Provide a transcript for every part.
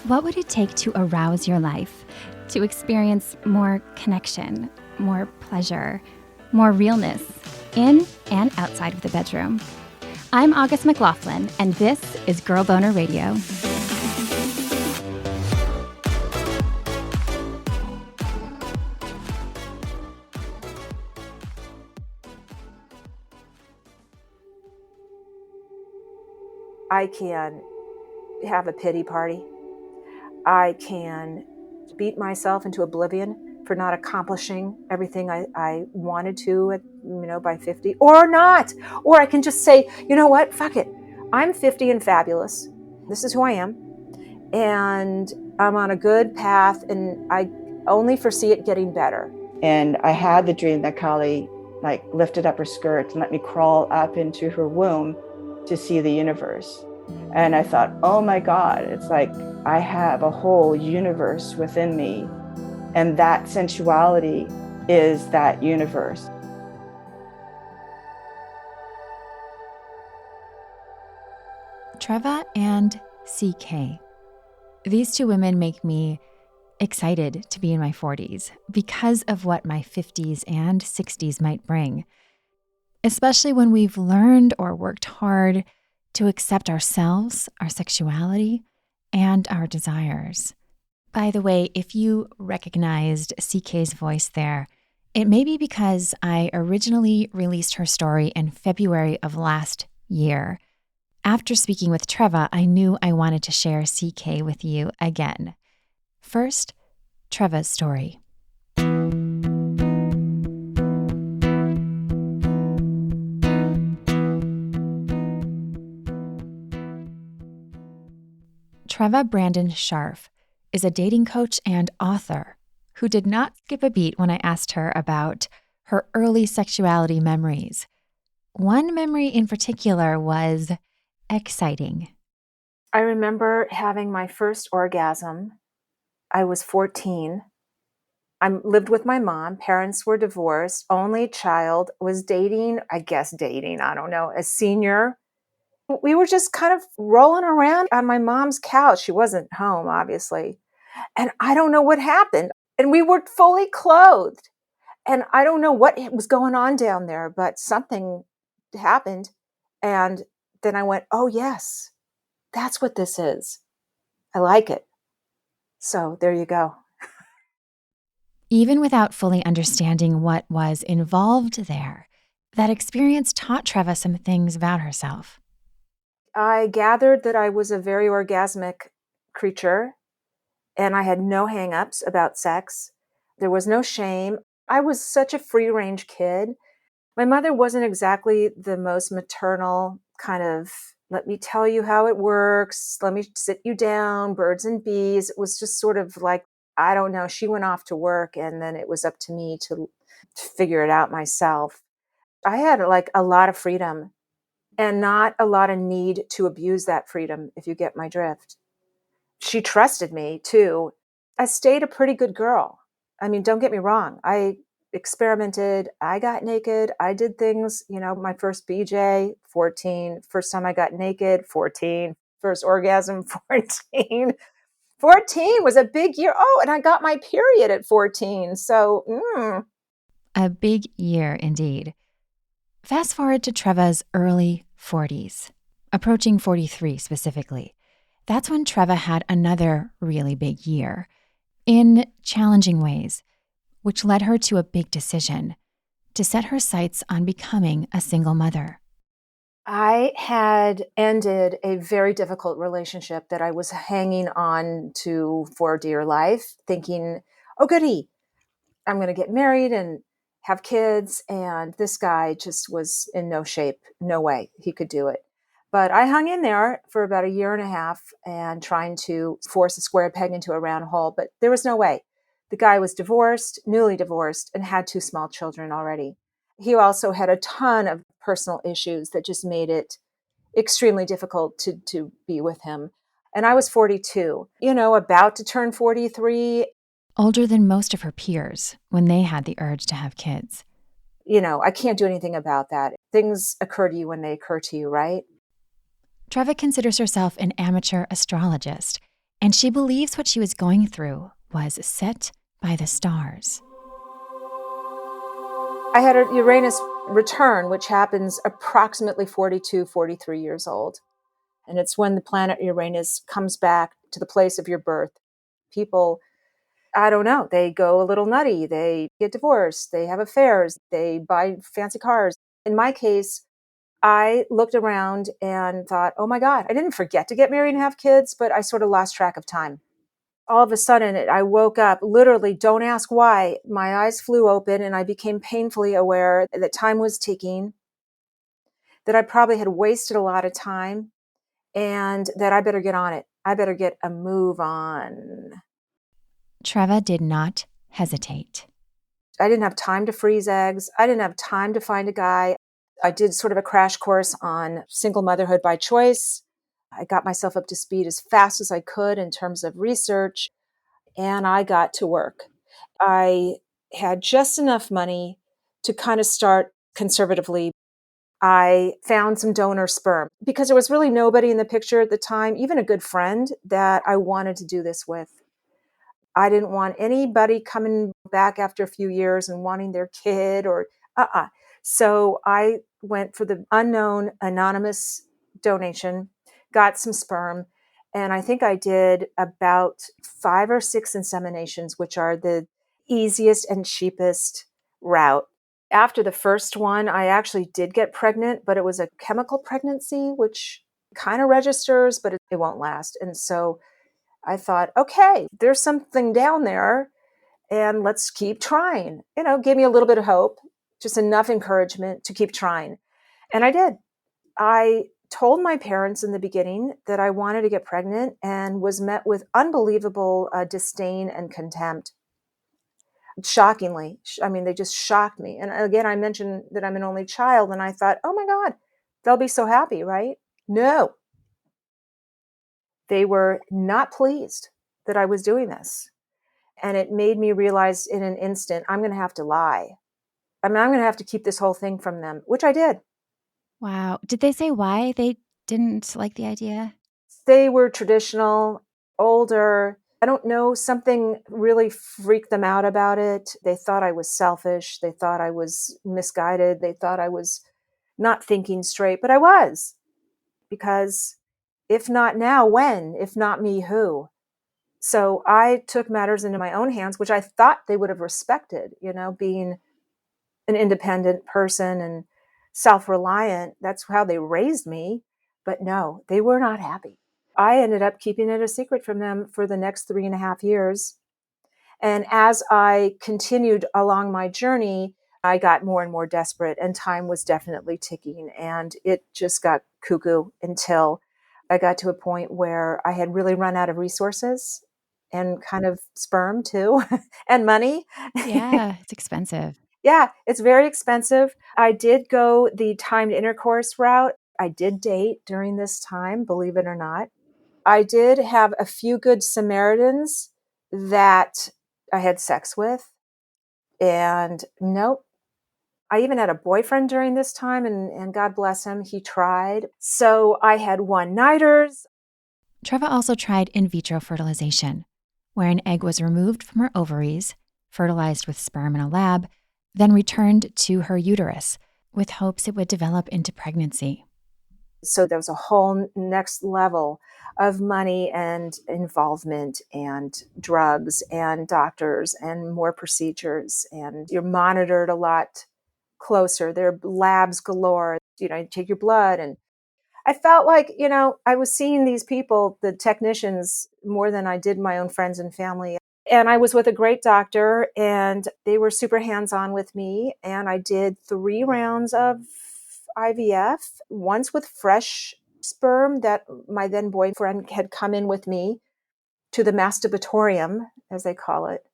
What would it take to arouse your life, to experience more connection, more pleasure, more realness, in and outside of the bedroom? I'm August McLaughlin, and this is Girl Boner Radio. I can have a pity party. I can beat myself into oblivion for not accomplishing everything I wanted to by 50 or not. Or I can just say, you know what, fuck it. I'm 50 and fabulous. This is who I am. And I'm on a good path, and I only foresee it getting better. And I had the dream that Kali lifted up her skirt and let me crawl up into her womb to see the universe. And I thought, oh my God, it's like I have a whole universe within me. And that sensuality is that universe. Treva and CK. These two women make me excited to be in my 40s because of what my 50s and 60s might bring, especially when we've learned or worked hard to accept ourselves, our sexuality, and our desires. By the way, if you recognized CK's voice there, it may be because I originally released her story in February of last year. After speaking with Treva, I knew I wanted to share CK with you again. First, Treva's story. Treva Brandon Scharf is a dating coach and author who did not skip a beat when I asked her about her early sexuality memories. One memory in particular was exciting. I remember having my first orgasm. I was 14. I lived with my mom. Parents were divorced. Only child, was dating, I don't know, a senior. We were just kind of rolling around on my mom's couch. She wasn't home, obviously. And I don't know what happened. And we were fully clothed. And I don't know what was going on down there, but something happened. And then I went, oh, yes, that's what this is. I like it. So there you go. Even without fully understanding what was involved there, that experience taught Treva some things about herself. I gathered that I was a very orgasmic creature, and I had no hang-ups about sex. There was no shame. I was such a free-range kid. My mother wasn't exactly the most maternal kind of, let me tell you how it works, let me sit you down, birds and bees. It was just sort of like, I don't know, she went off to work, and then it was up to me to figure it out myself. I had a lot of freedom and not a lot of need to abuse that freedom, if you get my drift. She trusted me too. I stayed a pretty good girl. I mean, don't get me wrong. I experimented. I got naked. I did things, my first BJ, 14. First time I got naked, 14. First orgasm, 14. 14 was a big year. Oh, and I got my period at 14. So, A big year indeed. Fast forward to Treva's early 40s, approaching 43 specifically. That's when Treva had another really big year, in challenging ways, which led her to a big decision, to set her sights on becoming a single mother. I had ended a very difficult relationship that I was hanging on to for dear life, thinking, oh, goody, I'm going to get married and have kids. And this guy just was in no shape, no way he could do it. But I hung in there for about a year and a half and trying to force a square peg into a round hole, but there was no way. The guy was divorced, newly divorced, and had 2 small children already. He also had a ton of personal issues that just made it extremely difficult to be with him. And I was 42, about to turn 43. Older than most of her peers when they had the urge to have kids. I can't do anything about that. Things occur to you when they occur to you, right? Treva considers herself an amateur astrologist and she believes what she was going through was set by the stars. I had a Uranus return, which happens approximately 42, 43 years old. And it's when the planet Uranus comes back to the place of your birth. People, I don't know, they go a little nutty. They get divorced. They have affairs. They buy fancy cars. In my case, I looked around and thought, oh my God, I didn't forget to get married and have kids, but I sort of lost track of time. All of a sudden, I woke up, literally, don't ask why. My eyes flew open and I became painfully aware that time was ticking, that I probably had wasted a lot of time, and that I better get on it. I better get a move on. Treva did not hesitate. I didn't have time to freeze eggs. I didn't have time to find a guy. I did sort of a crash course on single motherhood by choice. I got myself up to speed as fast as I could in terms of research, and I got to work. I had just enough money to kind of start conservatively. I found some donor sperm because there was really nobody in the picture at the time, even a good friend that I wanted to do this with. I didn't want anybody coming back after a few years and wanting their kid or So I went for the unknown anonymous donation, got some sperm, and I think I did about 5 or 6 inseminations, which are the easiest and cheapest route. After the first one, I actually did get pregnant, but it was a chemical pregnancy, which kind of registers, but it won't last. And so I thought, okay, there's something down there and let's keep trying. Gave me a little bit of hope, just enough encouragement to keep trying. And I did. I told my parents in the beginning that I wanted to get pregnant and was met with unbelievable disdain and contempt. Shockingly. I mean, they just shocked me. And again, I mentioned that I'm an only child, and I thought, oh my God, they'll be so happy, right? No. They were not pleased that I was doing this. And it made me realize in an instant, I'm going to have to lie. I mean, I'm going to have to keep this whole thing from them, which I did. Wow. Did they say why they didn't like the idea? They were traditional, older. I don't know, something really freaked them out about it. They thought I was selfish. They thought I was misguided. They thought I was not thinking straight, but I was. Because if not now, when? If not me, who? So I took matters into my own hands, which I thought they would have respected, being an independent person and self-reliant. That's how they raised me. But no, they were not happy. I ended up keeping it a secret from them for the next 3.5 years. And as I continued along my journey, I got more and more desperate, and time was definitely ticking. And it just got cuckoo until I got to a point where I had really run out of resources and kind of sperm too, and money. Yeah, it's expensive. Yeah, it's very expensive. I did go the timed intercourse route. I did date during this time, believe it or not. I did have a few good Samaritans that I had sex with. And nope. I even had a boyfriend during this time, and God bless him, he tried. So I had one-nighters. Treva also tried in vitro fertilization, where an egg was removed from her ovaries, fertilized with sperm in a lab, then returned to her uterus with hopes it would develop into pregnancy. So there was a whole next level of money and involvement and drugs and doctors and more procedures. And you're monitored a lot closer. There are labs galore. You take your blood. And I felt like, I was seeing these people, the technicians, more than I did my own friends and family. And I was with a great doctor, and they were super hands-on with me. And I did 3 rounds of IVF, once with fresh sperm that my then boyfriend had come in with me to the masturbatorium, as they call it,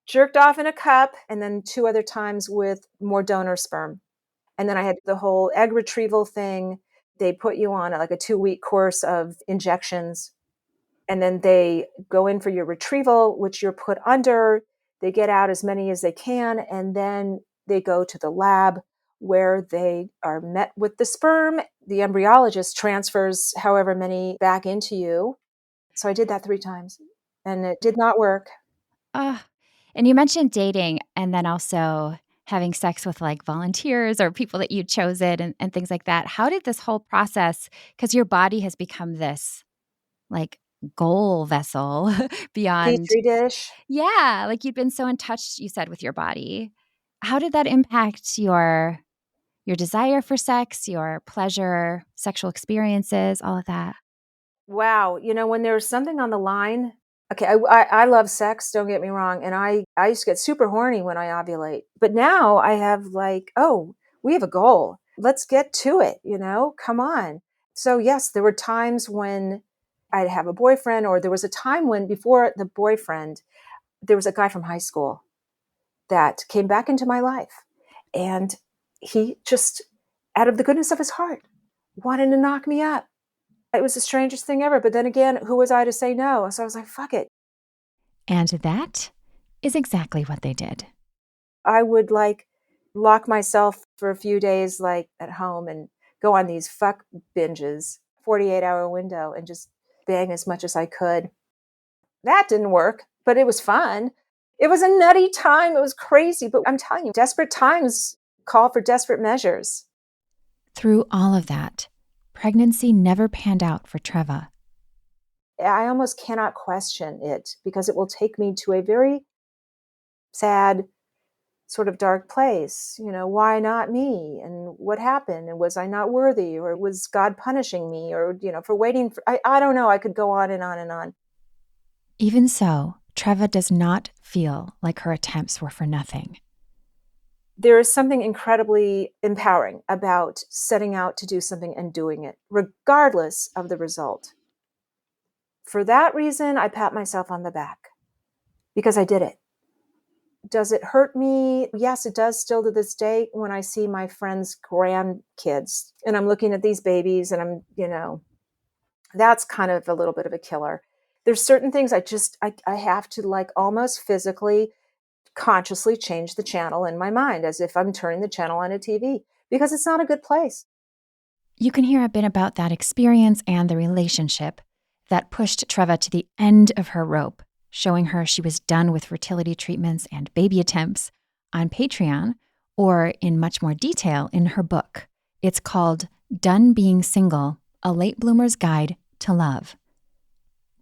jerked off in a cup, and then 2 other times with more donor sperm. And then I had the whole egg retrieval thing. They put you on like a 2-week course of injections, and then they go in for your retrieval, which you're put under. They get out as many as they can, and then they go to the lab where they are met with the sperm. The embryologist transfers however many back into you. So I did that 3 times and it did not work. And you mentioned dating and then also having sex with like volunteers or people that you'd chosen and things like that. How did this whole process, because your body has become this like goal vessel beyond, Petri dish. yeah, like you'd been so in touch, you said, with your body. How did that impact your desire for sex, your pleasure, sexual experiences, all of that? Wow. When there's something on the line, okay, I love sex, don't get me wrong. And I used to get super horny when I ovulate. But now I have like, oh, we have a goal. Let's get to it, come on. So yes, there were times when I'd have a boyfriend, or there was a time when before the boyfriend, there was a guy from high school that came back into my life. And he just, out of the goodness of his heart, wanted to knock me up. It was the strangest thing ever. But then again, who was I to say no? So I was like, fuck it. And that is exactly what they did. I would like lock myself for a few days, like at home, and go on these fuck binges, 48-hour window, and just bang as much as I could. That didn't work, but it was fun. It was a nutty time. It was crazy. But I'm telling you, desperate times call for desperate measures. Through all of that, pregnancy never panned out for Treva. I almost cannot question it because it will take me to a very sad, sort of dark place. Why not me? And what happened? And was I not worthy? Or was God punishing me? Or, for waiting for, I don't know. I could go on and on and on. Even so, Treva does not feel like her attempts were for nothing. There is something incredibly empowering about setting out to do something and doing it, regardless of the result. For that reason, I pat myself on the back because I did it. Does it hurt me? Yes, it does still to this day when I see my friends' grandkids and I'm looking at these babies and I'm, that's kind of a little bit of a killer. There's certain things I have to like almost physically, consciously change the channel in my mind as if I'm turning the channel on a TV because it's not a good place. You can hear a bit about that experience and the relationship that pushed Treva to the end of her rope, showing her she was done with fertility treatments and baby attempts on Patreon, or in much more detail in her book. It's called Done Being Single, A Late Bloomer's Guide to Love.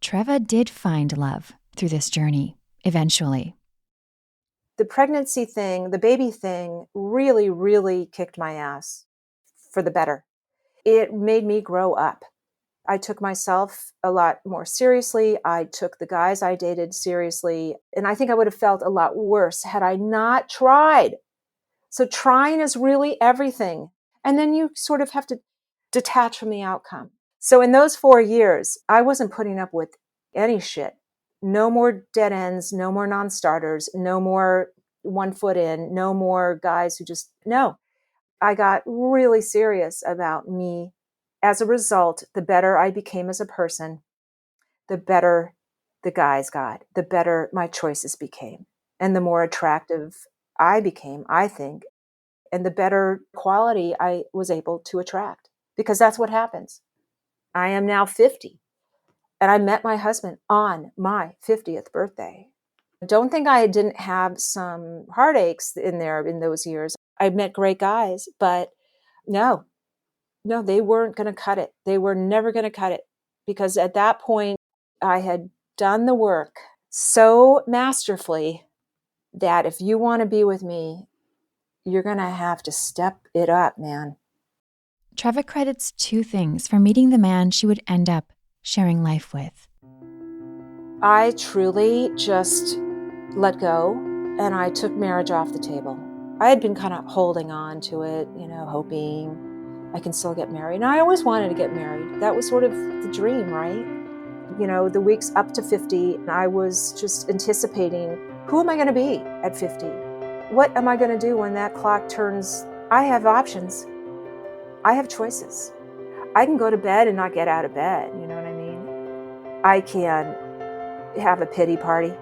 Treva did find love through this journey, eventually. The pregnancy thing, the baby thing really, really kicked my ass for the better. It made me grow up. I took myself a lot more seriously. I took the guys I dated seriously. And I think I would have felt a lot worse had I not tried. So trying is really everything. And then you sort of have to detach from the outcome. So in those 4 years, I wasn't putting up with any shit. No more dead ends, no more non-starters, no more 1 foot in, no more guys who just, no. I got really serious about me. As a result, the better I became as a person, the better the guys got, the better my choices became, and the more attractive I became, I think, and the better quality I was able to attract, because that's what happens. I am now 50, and I met my husband on my 50th birthday. Don't think I didn't have some heartaches in there in those years. I met great guys, but no, they weren't going to cut it. They were never going to cut it, because at that point I had done the work so masterfully that if you want to be with me, you're going to have to step it up, man. Treva credits 2 things for meeting the man she would end up sharing life with. I truly just let go, and I took marriage off the table. I had been kind of holding on to it, hoping I can still get married. And I always wanted to get married. That was sort of the dream, right? The weeks up to 50, I was just anticipating, who am I going to be at 50? What am I going to do when that clock turns? I have options. I have choices. I can go to bed and not get out of bed. You know what I mean? I can have a pity party.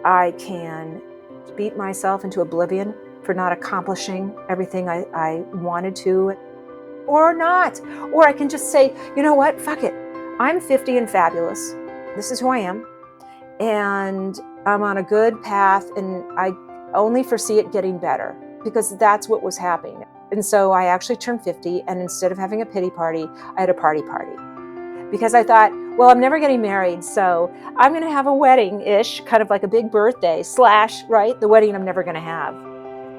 I can beat myself into oblivion for not accomplishing everything I wanted to, or not. Or I can just say, you know what? Fuck it. I'm 50 and fabulous. This is who I am. And I'm on a good path, and I only foresee it getting better because that's what was happening. And so I actually turned 50, and instead of having a pity party, I had a party because I thought, well, I'm never getting married, so I'm going to have a wedding-ish, kind of like a big birthday / right, the wedding I'm never going to have.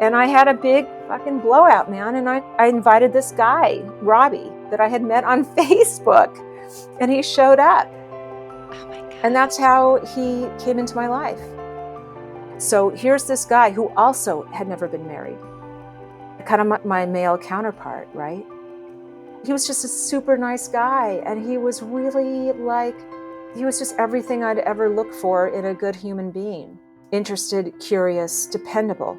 And I had a big fucking blowout, man. And I invited this guy, Robbie, that I had met on Facebook, and he showed up. Oh my God. And that's how he came into my life. So here's this guy who also had never been married, kind of my male counterpart, right? He was just a super nice guy. And he was really he was just everything I'd ever look for in a good human being. Interested, curious, dependable,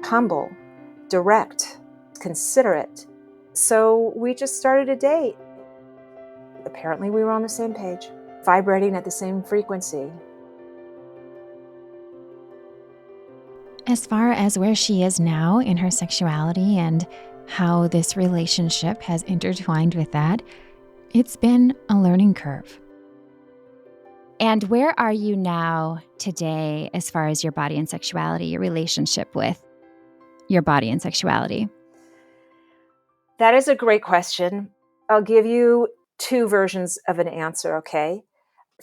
humble, direct, considerate. So we just started a date. Apparently we were on the same page, vibrating at the same frequency. As far as where she is now in her sexuality and how this relationship has intertwined with that, it's been a learning curve. And where are you now today as far as your body and sexuality, your relationship with your body and sexuality? That is a great question. I'll give you two versions of an answer, okay?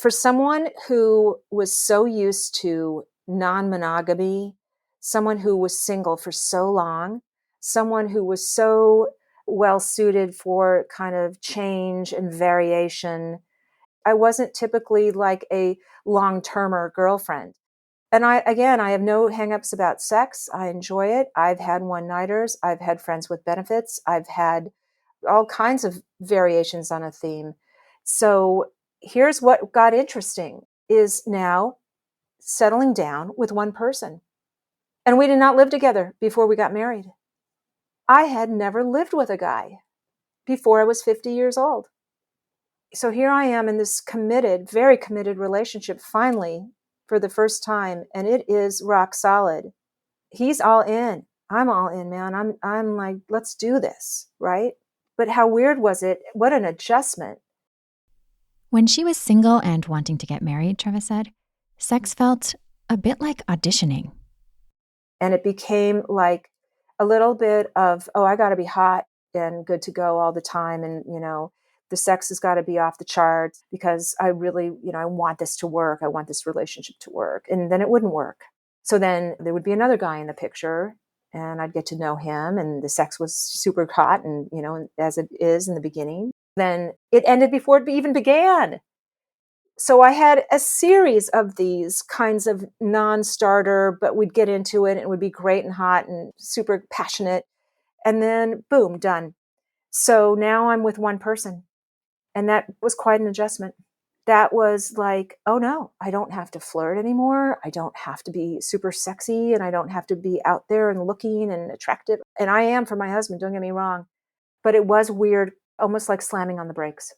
For someone who was so used to non-monogamy, someone who was single for so long, someone who was so well suited for kind of change and variation, I wasn't typically like a long-termer girlfriend. And I have no hangups about sex. I enjoy it. I've had one-nighters. I've had friends with benefits. I've had all kinds of variations on a theme. So here's what got interesting is now settling down with one person. And we did not live together before we got married. I had never lived with a guy before I was 50 years old. So here I am in this committed, very committed relationship finally for the first time, and it is rock solid. He's all in. I'm all in, man. I'm like, let's do this, right? But how weird was it? What an adjustment. When she was single and wanting to get married, Treva said, sex felt a bit like auditioning. And it became like a little bit of, oh, I got to be hot and good to go all the time. And, the sex has got to be off the charts because I really, I want this to work. I want this relationship to work. And then it wouldn't work. So then there would be another guy in the picture and I'd get to know him and the sex was super hot and, as it is in the beginning. Then it ended before it even began. So I had a series of these kinds of non-starter, but we'd get into it and it would be great and hot and super passionate. And then boom, done. So now I'm with one person. And that was quite an adjustment. That was like, oh no, I don't have to flirt anymore. I don't have to be super sexy and I don't have to be out there and looking and attractive. And I am for my husband, don't get me wrong. But it was weird, almost like slamming on the brakes.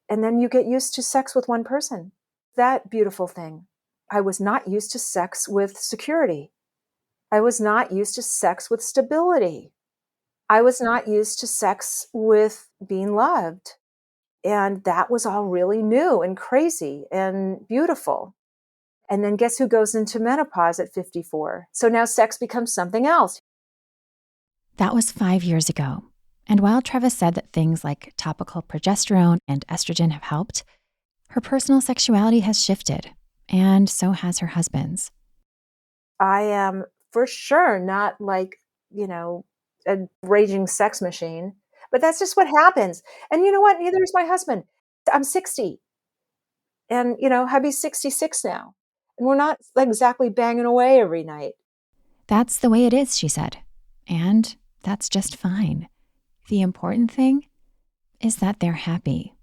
And then you get used to sex with one person. That beautiful thing. I was not used to sex with security. I was not used to sex with stability. I was not used to sex with being loved. And that was all really new and crazy and beautiful. And then guess who goes into menopause at 54? So now sex becomes something else. That was 5 years ago. And while Treva said that things like topical progesterone and estrogen have helped, her personal sexuality has shifted, and so has her husband's. I am for sure not like, a raging sex machine, but that's just what happens. And you know what? Neither is my husband. I'm 60 and, hubby's 66 now. And we're not exactly banging away every night. That's the way it is, she said. And that's just fine. The important thing is that they're happy.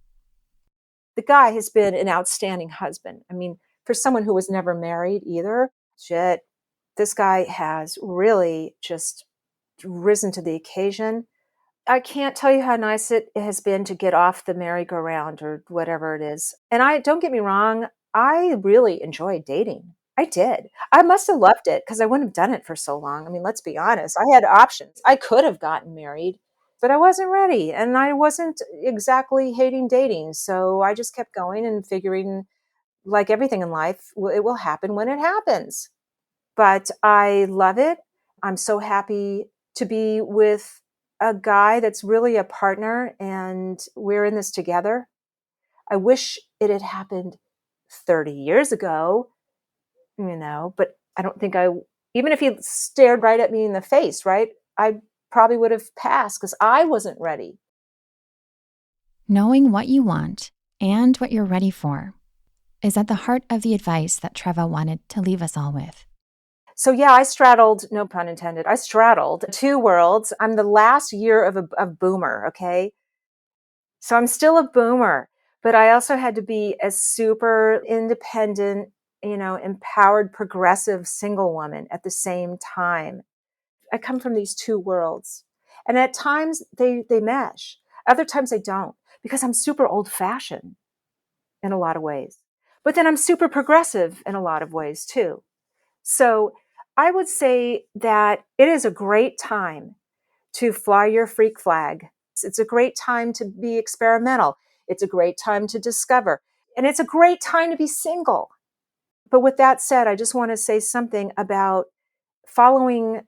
The guy has been an outstanding husband. I mean, for someone who was never married either, shit, this guy has really just risen to the occasion. I can't tell you how nice it has been to get off the merry-go-round or whatever it is. And don't get me wrong, I really enjoyed dating. I did. I must have loved it because I wouldn't have done it for so long. I mean, let's be honest. I had options. I could have gotten married, but I wasn't ready and I wasn't exactly hating dating. So I just kept going and figuring like everything in life, it will happen when it happens. But I love it. I'm so happy to be with a guy that's really a partner, and we're in this together. I wish it had happened 30 years ago, but I don't think even if he stared right at me in the face, right, I probably would have passed because I wasn't ready. Knowing what you want and what you're ready for is at the heart of the advice that Treva wanted to leave us all with. So yeah, I straddled, no pun intended, I straddled two worlds. I'm the last year of a boomer, okay? So I'm still a boomer, but I also had to be a super independent, empowered, progressive single woman at the same time. I come from these two worlds. And at times they mesh. Other times they don't, because I'm super old fashioned in a lot of ways. But then I'm super progressive in a lot of ways too. So I would say that it is a great time to fly your freak flag. It's a great time to be experimental. It's a great time to discover. And it's a great time to be single. But with that said, I just want to say something about following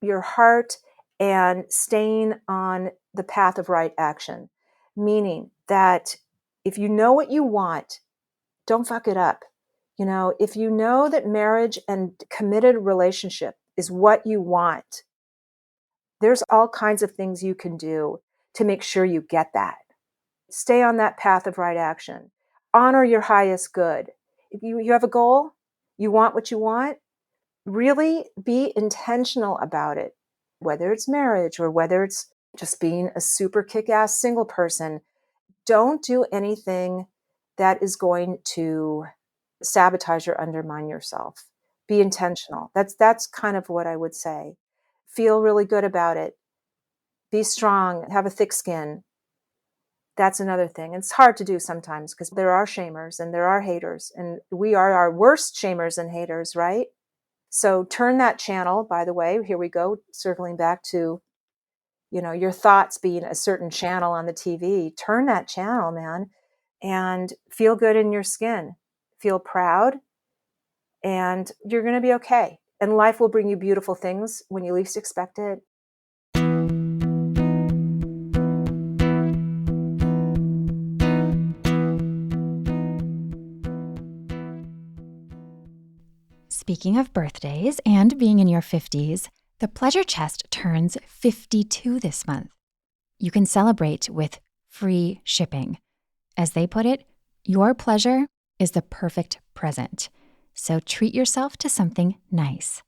your heart and staying on the path of right action. Meaning that if you know what you want, don't fuck it up. If you know that marriage and committed relationship is what you want, there's all kinds of things you can do to make sure you get that. Stay on that path of right action. Honor your highest good. If you have a goal, you want what you want, really be intentional about it, whether it's marriage or whether it's just being a super kick-ass single person. Don't do anything that is going to sabotage or undermine yourself. Be intentional. That's kind of what I would say. Feel really good about it. Be strong, have a thick skin. That's another thing. It's hard to do sometimes because there are shamers and there are haters, and we are our worst shamers and haters, right? So turn that channel, by the way, here we go, circling back to, your thoughts being a certain channel on the TV. Turn that channel, man, and feel good in your skin. Feel proud, and you're going to be okay. And life will bring you beautiful things when you least expect it. Speaking of birthdays and being in your 50s, the Pleasure Chest turns 52 this month. You can celebrate with free shipping. As they put it, your pleasure is the perfect present. So treat yourself to something nice.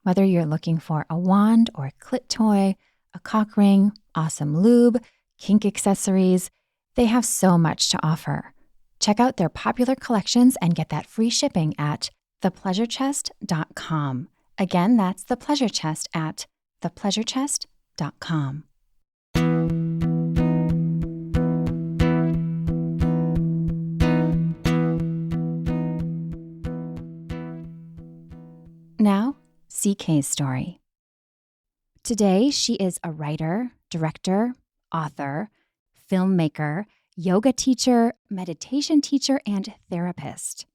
Whether you're looking for a wand or a clit toy, a cock ring, awesome lube, kink accessories, they have so much to offer. Check out their popular collections and get that free shipping at thepleasurechest.com. Again, that's the Pleasure Chest at thepleasurechest.com. Now, CK's story. Today, she is a writer, director, author, filmmaker, yoga teacher, meditation teacher, and therapist.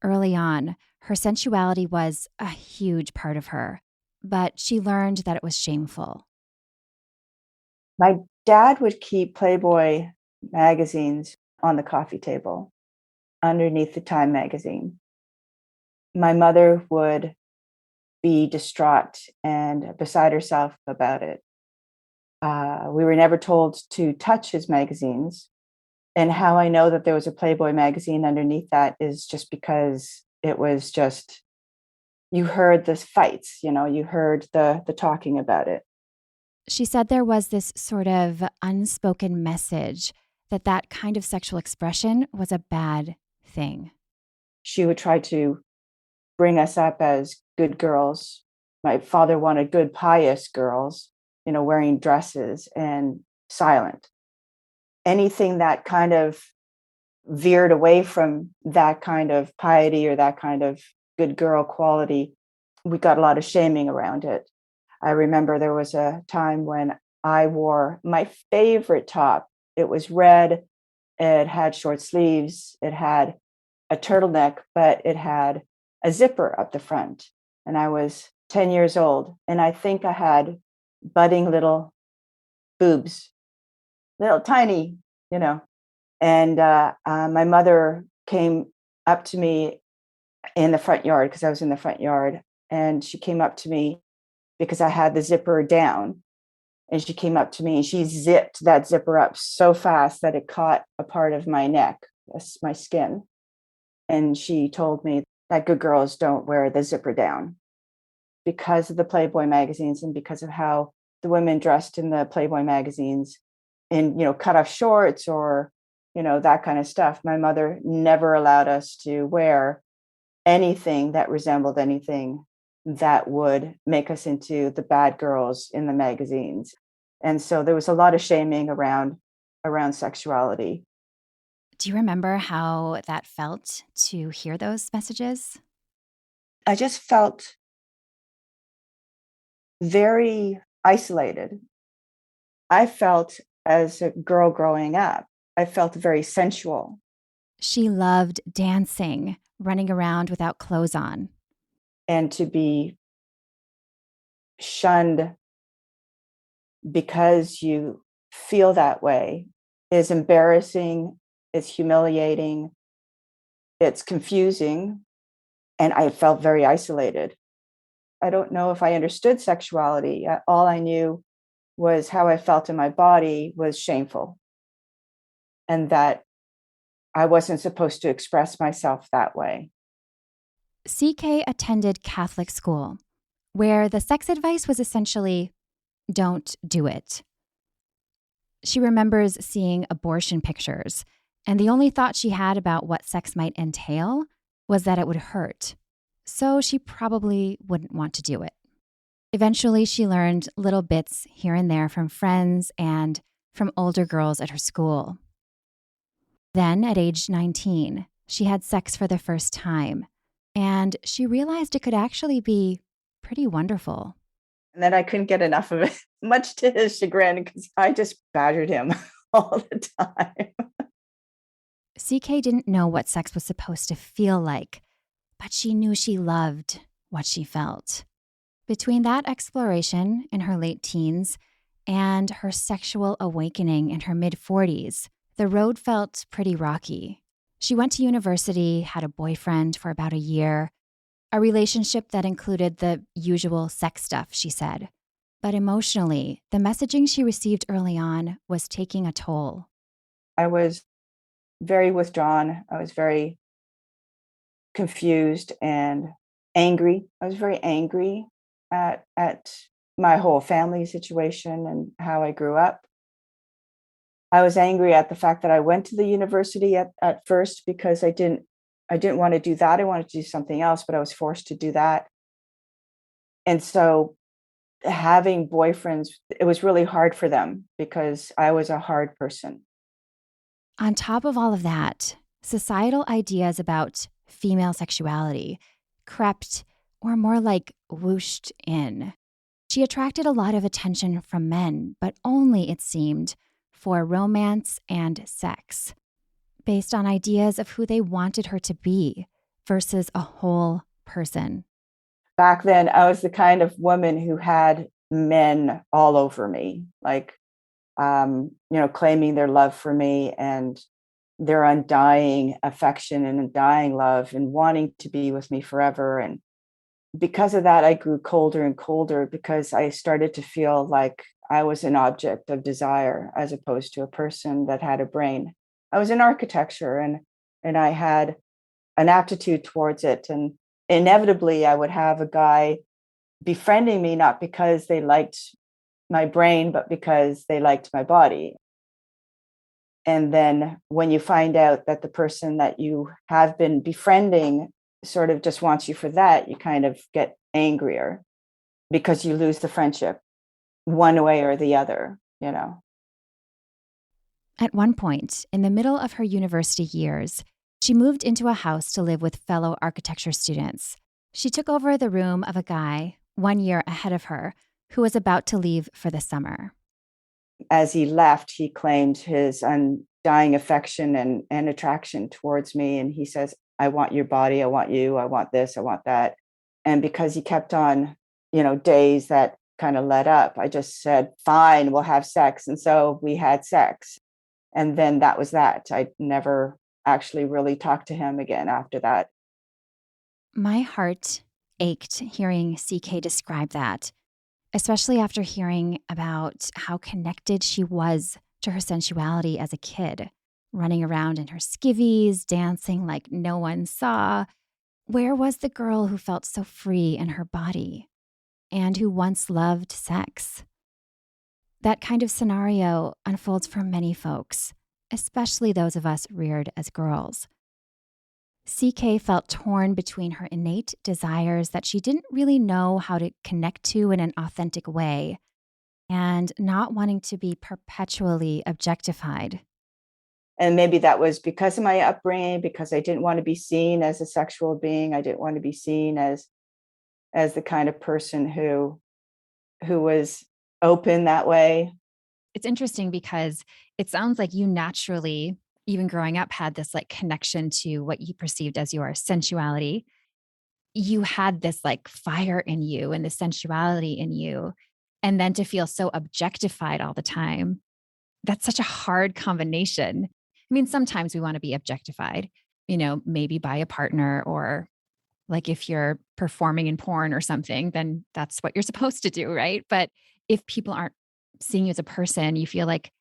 Early on, her sensuality was a huge part of her, but she learned that it was shameful. My dad would keep Playboy magazines on the coffee table underneath the Time magazine. My mother would be distraught and beside herself about it. We were never told to touch his magazines. And how I know that there was a Playboy magazine underneath that is just because it was just, you heard the fights, you heard the talking about it. She said there was this sort of unspoken message that kind of sexual expression was a bad thing. She would try to bring us up as good girls. My father wanted good, pious girls, wearing dresses and silent. Anything that kind of veered away from that kind of piety or that kind of good girl quality, we got a lot of shaming around it. I remember there was a time when I wore my favorite top. It was red. It had short sleeves. It had a turtleneck, but it had a zipper up the front. And I was 10 years old. And I think I had budding little boobs, little tiny, you know. And my mother came up to me in the front yard because I was in the front yard. And she came up to me because I had the zipper down. And she came up to me and she zipped that zipper up so fast that it caught a part of my neck, my skin. And she told me that good girls don't wear the zipper down because of the Playboy magazines and because of how the women dressed in the Playboy magazines in, cut off shorts or, that kind of stuff. My mother never allowed us to wear anything that resembled anything that would make us into the bad girls in the magazines. And so there was a lot of shaming around sexuality. Do you remember how that felt to hear those messages? I just felt very isolated. I felt, as a girl growing up, I felt very sensual. She loved dancing, running around without clothes on. And to be shunned because you feel that way is embarrassing, it's humiliating, it's confusing, and I felt very isolated. I don't know if I understood sexuality. All I knew was how I felt in my body was shameful, and that I wasn't supposed to express myself that way. CK attended Catholic school, where the sex advice was essentially, don't do it. She remembers seeing abortion pictures, and the only thought she had about what sex might entail was that it would hurt. So she probably wouldn't want to do it. Eventually, she learned little bits here and there from friends and from older girls at her school. Then, at age 19, she had sex for the first time, and she realized it could actually be pretty wonderful. And then I couldn't get enough of it, much to his chagrin, because I just badgered him all the time. CK didn't know what sex was supposed to feel like, but she knew she loved what she felt. Between that exploration in her late teens and her sexual awakening in her mid-40s, the road felt pretty rocky. She went to university, had a boyfriend for about a year, a relationship that included the usual sex stuff, she said. But emotionally, the messaging she received early on was taking a toll. I was very withdrawn. I was very confused and angry. I was very angry at my whole family situation and how I grew up. I was angry at the fact that I went to the university at first because I didn't want to do that. I wanted to do something else, but I was forced to do that. And so having boyfriends, it was really hard for them because I was a hard person. On top of all of that, societal ideas about female sexuality crept, or more like whooshed in. She attracted a lot of attention from men, but only, it seemed, for romance and sex, based on ideas of who they wanted her to be versus a whole person. Back then, I was the kind of woman who had men all over me, like, claiming their love for me and their undying affection and undying love and wanting to be with me forever. And because of that, I grew colder and colder because I started to feel like I was an object of desire as opposed to a person that had a brain. I was in architecture and I had an aptitude towards it. And inevitably, I would have a guy befriending me, not because they liked my brain, but because they liked my body. And then when you find out that the person that you have been befriending sort of just wants you for that, you kind of get angrier because you lose the friendship one way or the other, At one point, in the middle of her university years, she moved into a house to live with fellow architecture students. She took over the room of a guy 1 year ahead of her who was about to leave for the summer. As he left, he claimed his undying affection and attraction towards me. And he says, I want your body. I want you. I want this. I want that. And because he kept on, days that kind of led up, I just said, fine, we'll have sex. And so we had sex. And then that was that. I never actually really talked to him again after that. My heart ached hearing CK describe that, especially after hearing about how connected she was to her sensuality as a kid, running around in her skivvies, dancing like no one saw. Where was the girl who felt so free in her body and who once loved sex? That kind of scenario unfolds for many folks, especially those of us reared as girls. CK felt torn between her innate desires that she didn't really know how to connect to in an authentic way and not wanting to be perpetually objectified. And maybe that was because of my upbringing, because I didn't want to be seen as a sexual being. I didn't want to be seen as the kind of person who was open that way. It's interesting because it sounds like you naturally, even growing up, had this like connection to what you perceived as your sensuality. You had this like fire in you and the sensuality in you. And then to feel so objectified all the time, that's such a hard combination. I mean, sometimes we want to be objectified, maybe by a partner, or like if you're performing in porn or something, then that's what you're supposed to do, right? But if people aren't seeing you as a person, you feel like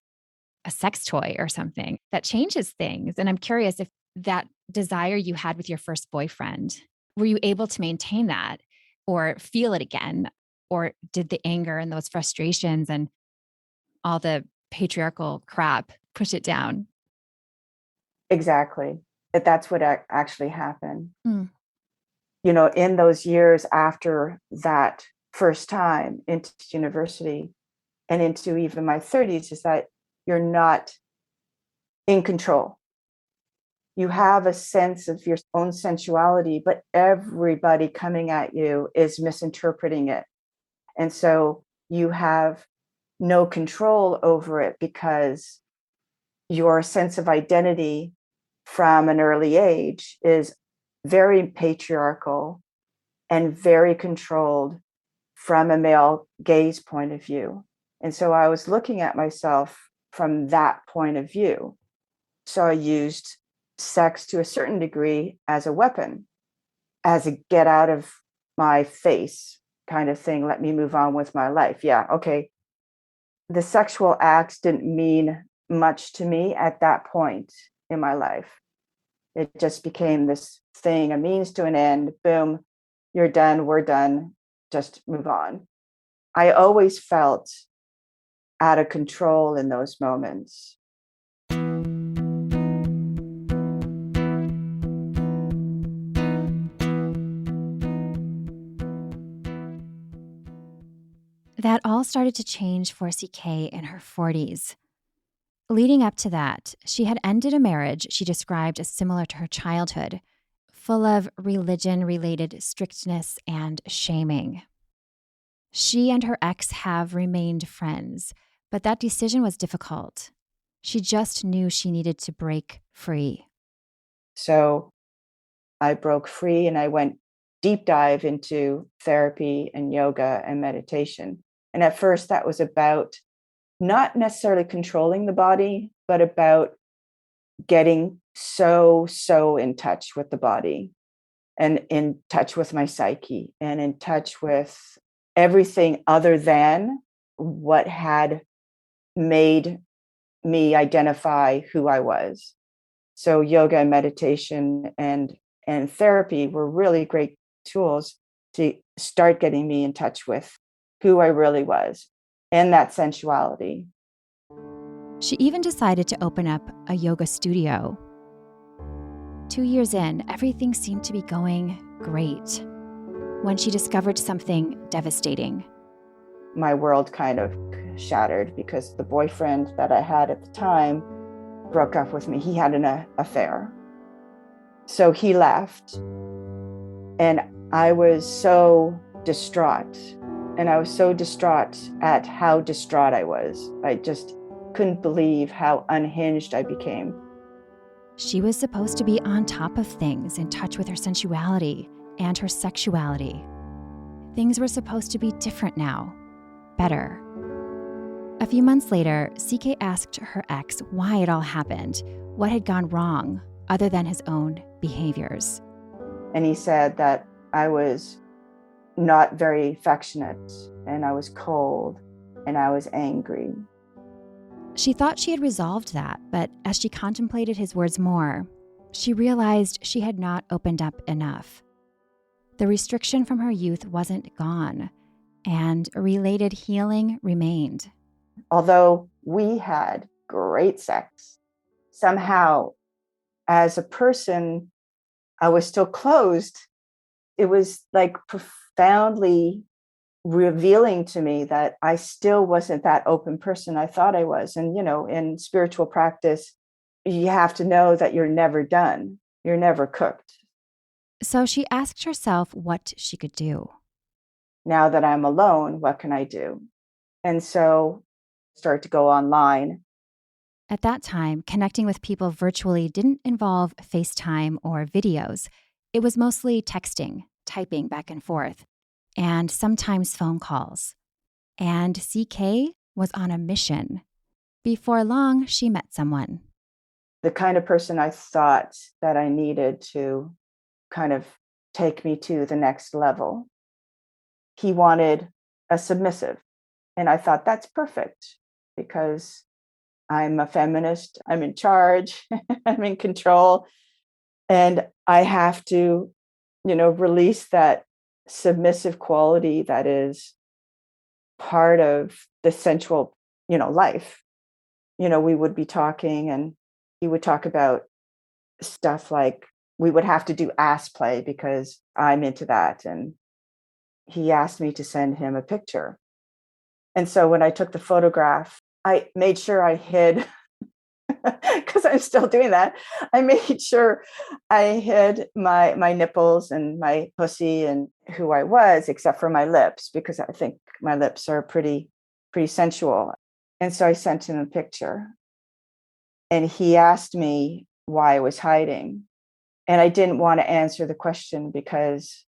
a sex toy or something. That changes things. And I'm curious if that desire you had with your first boyfriend, were you able to maintain that or feel it again? Or did the anger and those frustrations and all the patriarchal crap push it down? Exactly. That's what actually happened. Mm. In those years after that first time into university and into even my 30s, is that you're not in control. You have a sense of your own sensuality, but everybody coming at you is misinterpreting it. And so you have no control over it because your sense of identity from an early age is very patriarchal and very controlled from a male gaze point of view. And so I was looking at myself from that point of view. So I used sex to a certain degree as a weapon, as a get out of my face kind of thing. Let me move on with my life. Yeah, okay. The sexual acts didn't mean much to me at that point in my life. It just became this thing, a means to an end. Boom, you're done, we're done, just move on. I always felt out of control in those moments. That all started to change for CK in her 40s. Leading up to that, she had ended a marriage she described as similar to her childhood, full of religion-related strictness and shaming. She and her ex have remained friends, but that decision was difficult. She just knew she needed to break free. So I broke free and I went deep dive into therapy and yoga and meditation. And at first that was about not necessarily controlling the body, but about getting so in touch with the body and in touch with my psyche and in touch with everything other than what had made me identify who I was. So yoga and meditation and therapy were really great tools to start getting me in touch with who I really was and that sensuality. She even decided to open up a yoga studio. 2 years in, everything seemed to be going great when she discovered something devastating. My world kind of shattered because the boyfriend that I had at the time broke up with me. He had an affair. So he left. And I was so distraught. And I was so distraught at how distraught I was. I just couldn't believe how unhinged I became. She was supposed to be on top of things, in touch with her sensuality and her sexuality. Things were supposed to be different now, better. A few months later, CK asked her ex why it all happened, what had gone wrong, other than his own behaviors. And he said that I was not very affectionate, and I was cold, and I was angry. She thought she had resolved that, but as she contemplated his words more, she realized she had not opened up enough. The restriction from her youth wasn't gone, and related healing remained. Although we had great sex, somehow, as a person, I was still closed. It was like profoundly revealing to me that I still wasn't that open person I thought I was. And, in spiritual practice, you have to know that you're never done. You're never cooked. So she asked herself what she could do. Now that I'm alone, what can I do? And so start to go online. At that time, connecting with people virtually didn't involve FaceTime or videos. It was mostly texting, typing back and forth, and sometimes phone calls. And CK was on a mission. Before long, she met someone. The kind of person I thought that I needed to kind of take me to the next level. He wanted a submissive. And I thought that's perfect because I'm a feminist. I'm in charge. I'm in control. And I have to, release that submissive quality that is part of the sensual, life. We would be talking and he would talk about stuff like we would have to do ass play because I'm into that. And he asked me to send him a picture. And so when I took the photograph, I made sure I hid, because I'm still doing that. I made sure I hid my nipples and my pussy and who I was, except for my lips, because I think my lips are pretty sensual. And so I sent him a picture. And he asked me why I was hiding. And I didn't want to answer the question because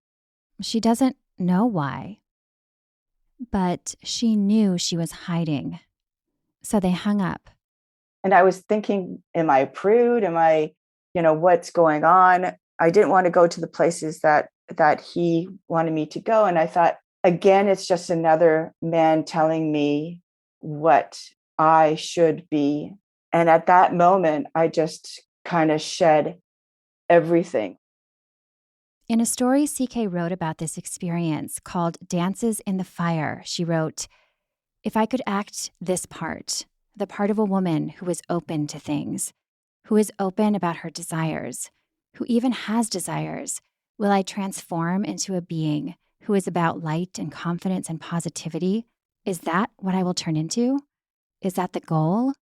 she doesn't know why. But she knew she was hiding. So they hung up. And I was thinking, am I a prude? Am I, what's going on? I didn't want to go to the places that he wanted me to go. And I thought, again, it's just another man telling me what I should be. And at that moment, I just kind of shed everything. In a story CK wrote about this experience called Dances in the Fire, she wrote, "If I could act this part, the part of a woman who is open to things, who is open about her desires, who even has desires, will I transform into a being who is about light and confidence and positivity? Is that what I will turn into? Is that the goal?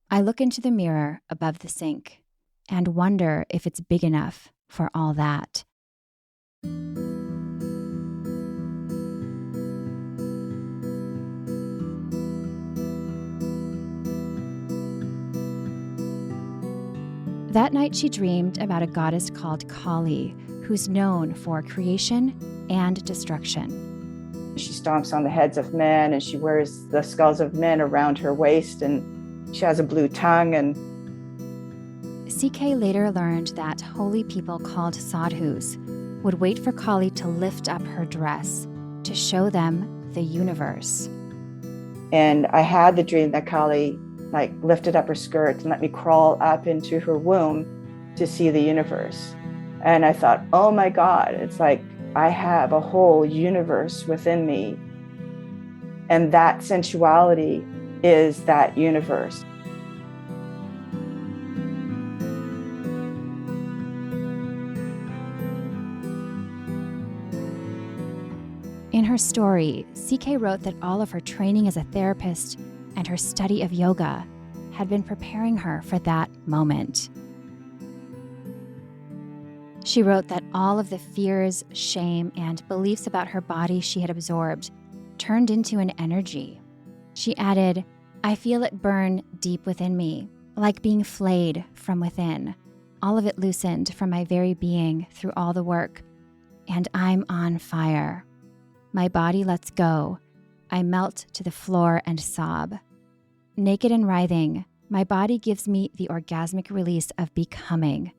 I look into the mirror above the sink and wonder if it's big enough for all that." That night she dreamed about a goddess called Kali, who's known for creation and destruction. She stomps on the heads of men and she wears the skulls of men around her waist and she has a blue tongue. And CK later learned that holy people called sadhus would wait for Kali to lift up her dress to show them the universe. And I had the dream that Kali lifted up her skirt and let me crawl up into her womb to see the universe. And I thought, oh my God, it's like I have a whole universe within me. And that sensuality is that universe. In her story, CK wrote that all of her training as a therapist and her study of yoga had been preparing her for that moment. She wrote that all of the fears, shame, and beliefs about her body she had absorbed turned into an energy. She added, "I feel it burn deep within me, like being flayed from within, all of it loosened from my very being through all the work, and I'm on fire. My body lets go. I melt to the floor and sob. Naked and writhing, my body gives me the orgasmic release of becoming,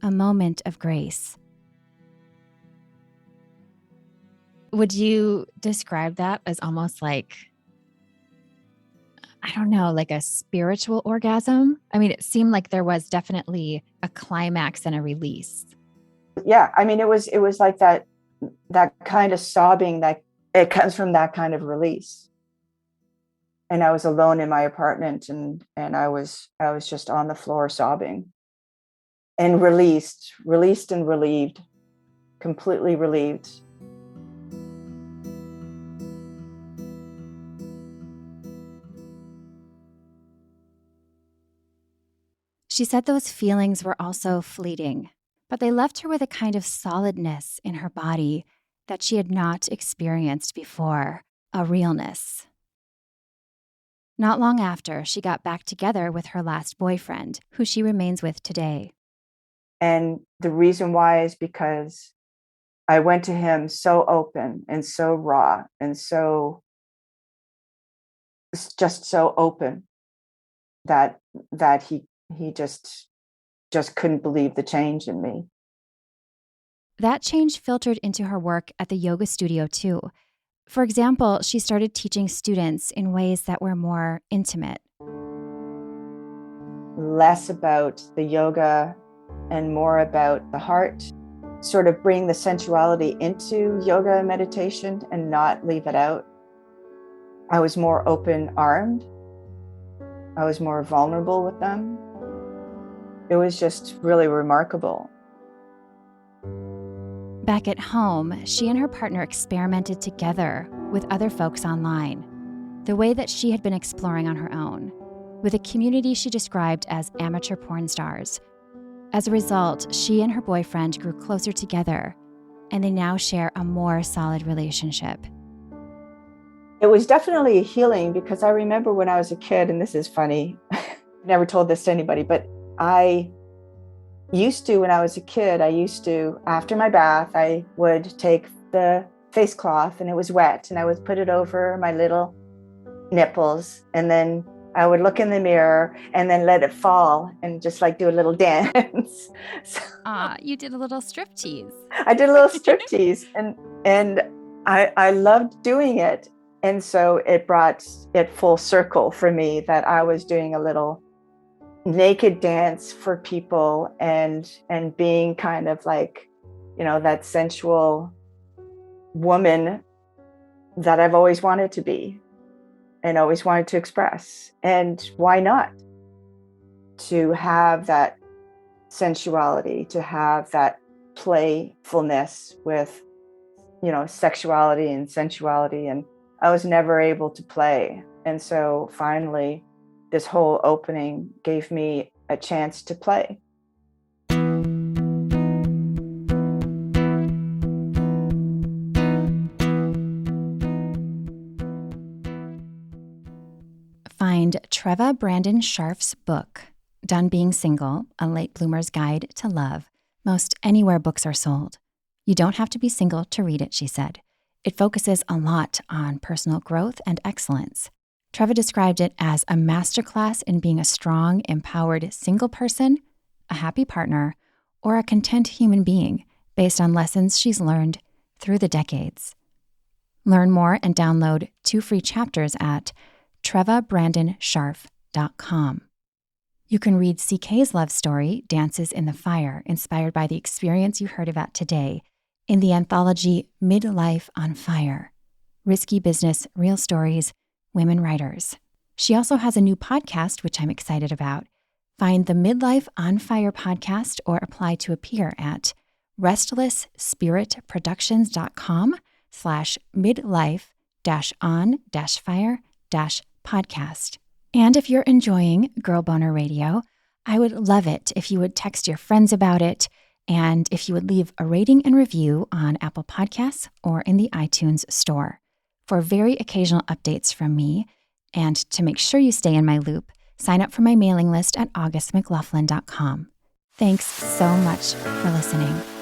a moment of grace. Would you describe that as almost like, I don't know, like a spiritual orgasm? I mean, it seemed like there was definitely a climax and a release. Yeah, I mean, it was like that kind of sobbing that it comes from that kind of release. And I was alone in my apartment, and I was just on the floor sobbing, and released and relieved, completely relieved. She said those feelings were also fleeting, but they left her with a kind of solidness in her body that she had not experienced before, a realness. Not long after, she got back together with her last boyfriend, who she remains with today. And the reason why is because I went to him so open and so raw and so just so open that he just couldn't believe the change in me. That change filtered into her work at the yoga studio too. For example, she started teaching students in ways that were more intimate. Less about the yoga and more about the heart. Sort of bring the sensuality into yoga and meditation and not leave it out. I was more open-armed. I was more vulnerable with them. It was just really remarkable. Back at home, she and her partner experimented together with other folks online, the way that she had been exploring on her own, with a community she described as amateur porn stars. As a result, she and her boyfriend grew closer together, and they now share a more solid relationship. It was definitely healing, because I remember when I was a kid, and this is funny, I've never told this to anybody, but I used to, when I was a kid, after my bath, I would take the face cloth, and it was wet, and I would put it over my little nipples, and then I would look in the mirror and then let it fall and just like do a little dance. So You did a little striptease. I did a little striptease, and I loved doing it. And so it brought it full circle for me that I was doing a little naked dance for people and being kind of like, that sensual woman that I've always wanted to be and always wanted to express. And why not? To have that sensuality, to have that playfulness with, sexuality and sensuality. And I was never able to play. And so finally, this whole opening gave me a chance to play. Find Treva Brandon Scharf's book, Done Being Single, A Late Bloomer's Guide to Love, most anywhere books are sold. You don't have to be single to read it, she said. It focuses a lot on personal growth and excellence. Treva described it as a masterclass in being a strong, empowered single person, a happy partner, or a content human being based on lessons she's learned through the decades. Learn more and download 2 free chapters at trevabrandonscharf.com. You can read CK's love story, Dances in the Fire, inspired by the experience you heard about today, in the anthology Midlife on Fire, Risky Business, Real Stories, Women Writers. She also has a new podcast, which I'm excited about. Find the Midlife on Fire podcast or apply to appear at restlessspiritproductions.com/midlife-on-fire-podcast. And if you're enjoying Girl Boner Radio, I would love it if you would text your friends about it, and if you would leave a rating and review on Apple Podcasts or in the iTunes store. For very occasional updates from me, and to make sure you stay in my loop, Sign up for my mailing list at augustmclaughlin.com. Thanks so much for listening.